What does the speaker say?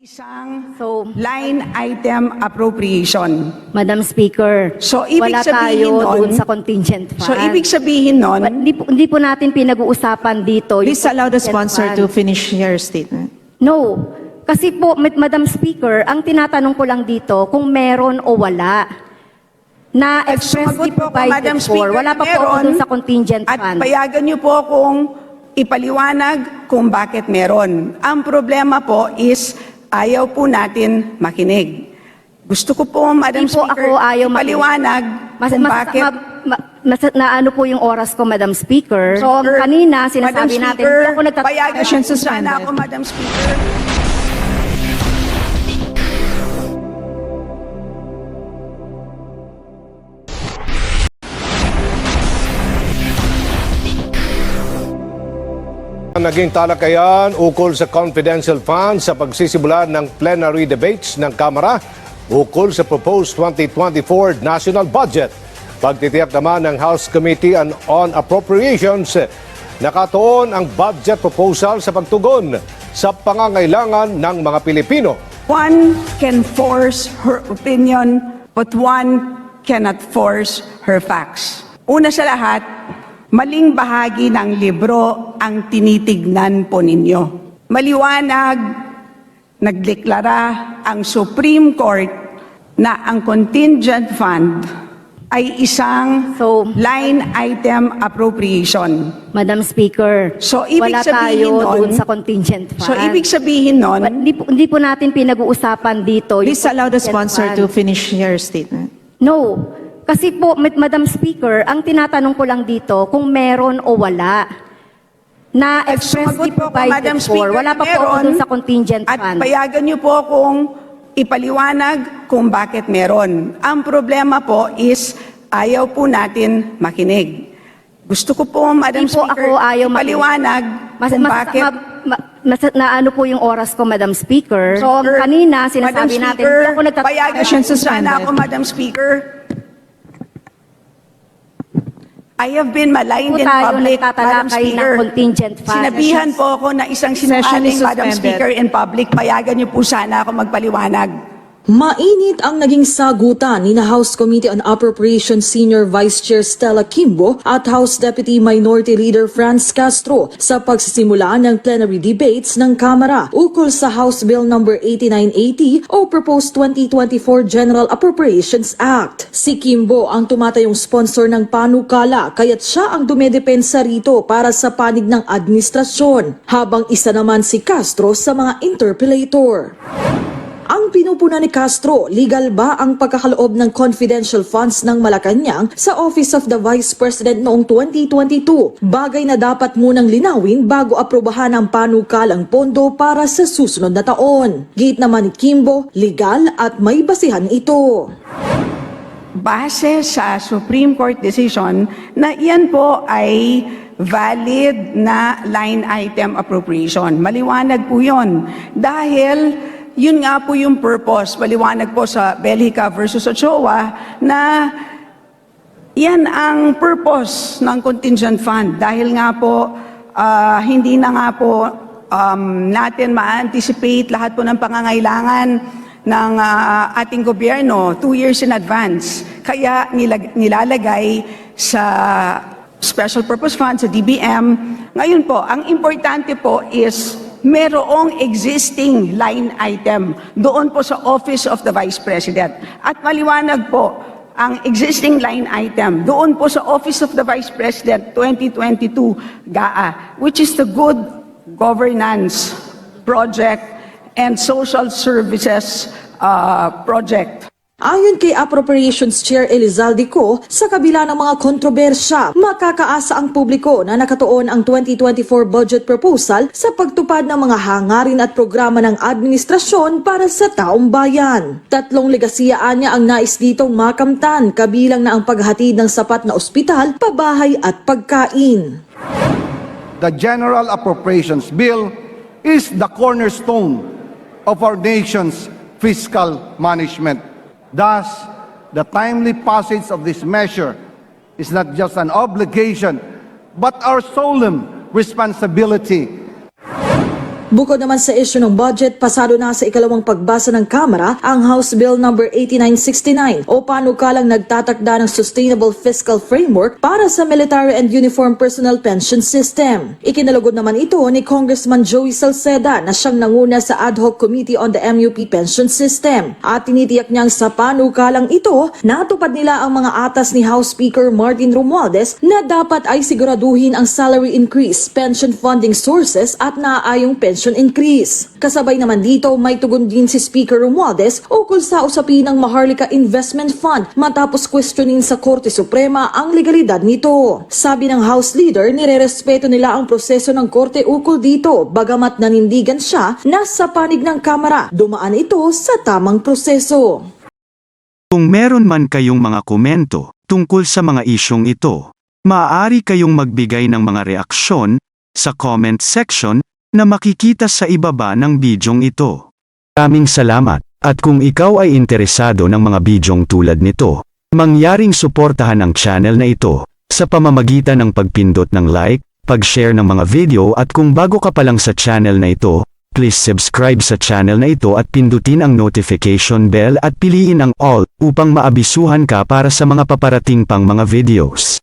Isang line item appropriation. Madam Speaker, So, ibig wala sabihin tayo nun- doon sa contingent fund. So, ibig sabihin nun, Hindi po natin pinag-uusapan dito. Please allow the contingent sponsor fund. to finish your statement. No. Kasi po, Madam Speaker, ang tinatanong ko lang dito kung meron o wala na sumagot expressly po ako, provided Madam for. Speaker, Wala pa po ako meron. doon sa contingent At fund. payagan niyo po kung ipaliwanag kung bakit meron. Ang problema po is ayaw po natin makinig. Gusto ko po, Madam Hindi po Speaker, ako ayaw makinig. ipaliwanag kung bakit... na ano po yung oras ko, Madam Speaker. So, Speaker, kanina, Madam sinasabi natin, Speaker, hindi ako nagtatanong. payagan Motion niyo sana suspended. ako, Madam Speaker. Naging talakayan ukol sa confidential funds sa pagsisimula ng plenary debates ng Kamara ukol sa proposed 2024 national budget. Pagtitiyak naman ng House Committee on Appropriations, nakatuon ang budget proposal sa pagtugon sa pangangailangan ng mga Pilipino. One can force her opinion, but one cannot force her facts. Una sa lahat, maling bahagi ng libro ang tinitignan po ninyo. Maliwanag, nagdeklara ang Supreme Court na ang contingent fund ay isang line item appropriation. Madam Speaker, So, ibig wala sabihin tayo nun- doon sa contingent fund. So, ibig sabihin nun, Hindi po natin pinag-uusapan dito. Please yung allow the contingent sponsor fund. to finish your statement. No. Kasi po, Madam Speaker, ang tinatanong ko lang dito kung meron o wala na expressly sumagot po ako, provided Madam for. Speaker, Wala pa po ako meron. doon sa contingent At fund. payagan niyo po kung ipaliwanag kung bakit meron. Ang problema po is ayaw po natin makinig. Gusto ko po, Madam Hindi po Speaker, ako ayaw makinig. ipaliwanag kung bakit... na ano po yung oras ko, Madam Speaker. So, Speaker, kanina, Madam sinasabi natin, Speaker, hindi ako nagtatanong. payagan Motion niyo sana suspended. ako, Madam Speaker. I have been maligned in tayo public, Madam nagtatalakay ng Speaker. contingent fund. Sinabihan po ako na isang Session sinungaling, is Madam suspended. Speaker, in public. Payagan niyo po sana ako magpaliwanag. Mainit ang naging sagutan ni House Committee on Appropriations Senior Vice Chair Stella Kimbo at House Deputy Minority Leader Franz Castro sa pagsisimula ng plenary debates ng Kamara ukol sa House Bill No. 8980 o Proposed 2024 General Appropriations Act. Si Kimbo ang tumatayong sponsor ng panukala kaya't siya ang dumedepensa rito para sa panig ng administrasyon, habang isa naman si Castro sa mga interpellator. Ang pinupuna ni Castro, legal ba ang pagkakaloob ng confidential funds ng Malacanang sa Office of the Vice President noong 2022? Bagay na dapat munang linawin bago aprobahan ang panukalang pondo para sa susunod na taon. Gate naman ni Kimbo, legal at may basihan ito. Base sa Supreme Court decision na iyan po ay valid na line item appropriation. Maliwanag po yun. Dahil yun nga po yung purpose, maliwanag po sa Bellica versus Ochoa, na yan ang purpose ng contingent fund. Dahil nga po, hindi na nga po natin ma-anticipate lahat po ng pangangailangan ng ating gobyerno 2 years in advance. Kaya nilalagay sa special purpose fund, sa DBM. Ngayon po, ang importante po is merong existing line item doon po sa Office of the Vice President. At maliwanag po, ang existing line item doon po sa Office of the Vice President 2022 GAA, which is the Good Governance Project and Social Services Project. Ayon kay Appropriations Chair Elizalde Co, sa kabila ng mga kontrobersya, makakaasa ang publiko na nakatuon ang 2024 budget proposal sa pagtupad ng mga hangarin at programa ng administrasyon para sa taong bayan. 3 legasiyaan niya ang nais ditong makamtan, kabilang na ang paghatid ng sapat na ospital, pabahay at pagkain. The General Appropriations Bill is the cornerstone of our nation's fiscal management. Thus, the timely passage of this measure is not just an obligation, but our solemn responsibility. Bukod naman sa issue ng budget, pasado na sa ikalawang pagbasa ng Kamara ang House Bill No. 8969 o panukalang nagtatakda ng Sustainable Fiscal Framework para sa Military and Uniform Personnel Pension System. Ikinalugod naman ito ni Congressman Joey Salceda na siyang nanguna sa Ad Hoc Committee on the MUP Pension System at tinitiyak niyang sa panukalang ito natupad nila ang mga atas ni House Speaker Martin Romualdez na dapat ay siguraduhin ang salary increase, pension funding sources at naaayong pension increase. Kasabay naman dito may tugon din si Speaker Romualdez ukol sa usapin ng Maharlika Investment Fund matapos questionin sa Korte Suprema ang legalidad nito. Sabi ng House Leader, nirerespeto nila ang proseso ng Korte ukol dito bagamat nanindigan siya na sa panig ng Kamara dumaan ito sa tamang proseso. Kung meron man kayong mga komento tungkol sa mga isyong ito, maaari kayong magbigay ng mga reaksyon sa comment section na makikita sa ibaba ng bidyong ito. Maraming salamat, at kung ikaw ay interesado ng mga bidyong tulad nito, mangyaring suportahan ang channel na ito sa pamamagitan ng pagpindot ng like, pag-share ng mga video at kung bago ka pa lang sa channel na ito, please subscribe sa channel na ito at pindutin ang notification bell at piliin ang all upang maabisuhan ka para sa mga paparating pang mga videos.